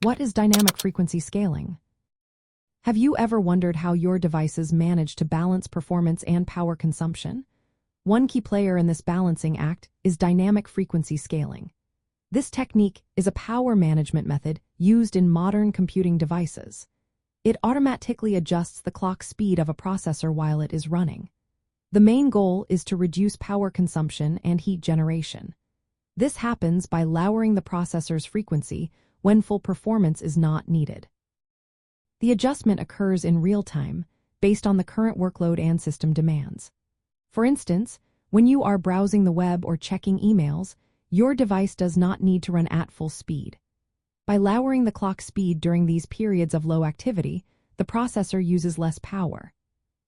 What is dynamic frequency scaling? Have you ever wondered how your devices manage to balance performance and power consumption? One key player in this balancing act is dynamic frequency scaling. This technique is a power management method used in modern computing devices. It automatically adjusts the clock speed of a processor while it is running. The main goal is to reduce power consumption and heat generation. This happens by lowering the processor's frequency when full performance is not needed. The adjustment occurs in real time, based on the current workload and system demands. For instance, when you are browsing the web or checking emails, your device does not need to run at full speed. By lowering the clock speed during these periods of low activity, the processor uses less power.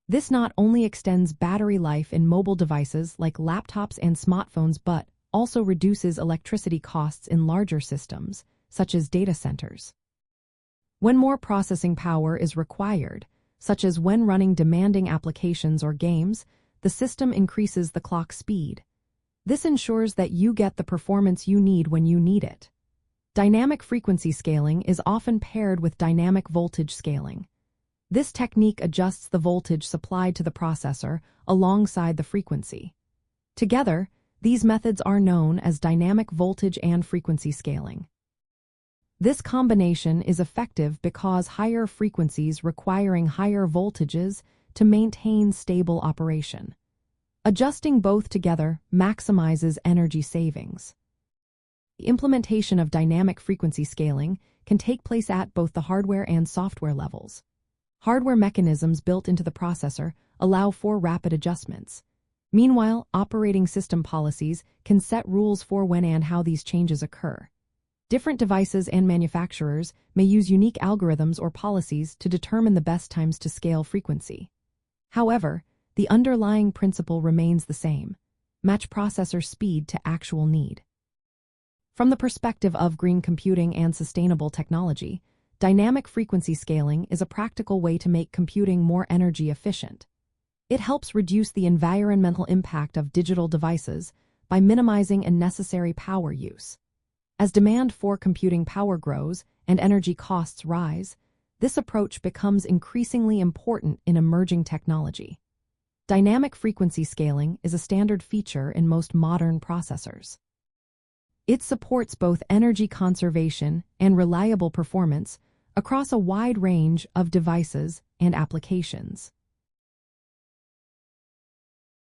This not only extends battery life in mobile devices like laptops and smartphones, but also reduces electricity costs in larger systems, such as data centers. When more processing power is required, such as when running demanding applications or games, the system increases the clock speed. This ensures that you get the performance you need when you need it. Dynamic frequency scaling is often paired with dynamic voltage scaling. This technique adjusts the voltage supplied to the processor alongside the frequency. Together, these methods are known as dynamic voltage and frequency scaling. This combination is effective because higher frequencies requiring higher voltages to maintain stable operation. Adjusting both together maximizes energy savings. The implementation of dynamic frequency scaling can take place at both the hardware and software levels. Hardware mechanisms built into the processor allow for rapid adjustments. Meanwhile, operating system policies can set rules for when and how these changes occur. Different devices and manufacturers may use unique algorithms or policies to determine the best times to scale frequency. However, the underlying principle remains the same: match processor speed to actual need. From the perspective of green computing and sustainable technology, dynamic frequency scaling is a practical way to make computing more energy efficient. It helps reduce the environmental impact of digital devices by minimizing unnecessary power use. As demand for computing power grows and energy costs rise, this approach becomes increasingly important in emerging technology. Dynamic frequency scaling is a standard feature in most modern processors. It supports both energy conservation and reliable performance across a wide range of devices and applications.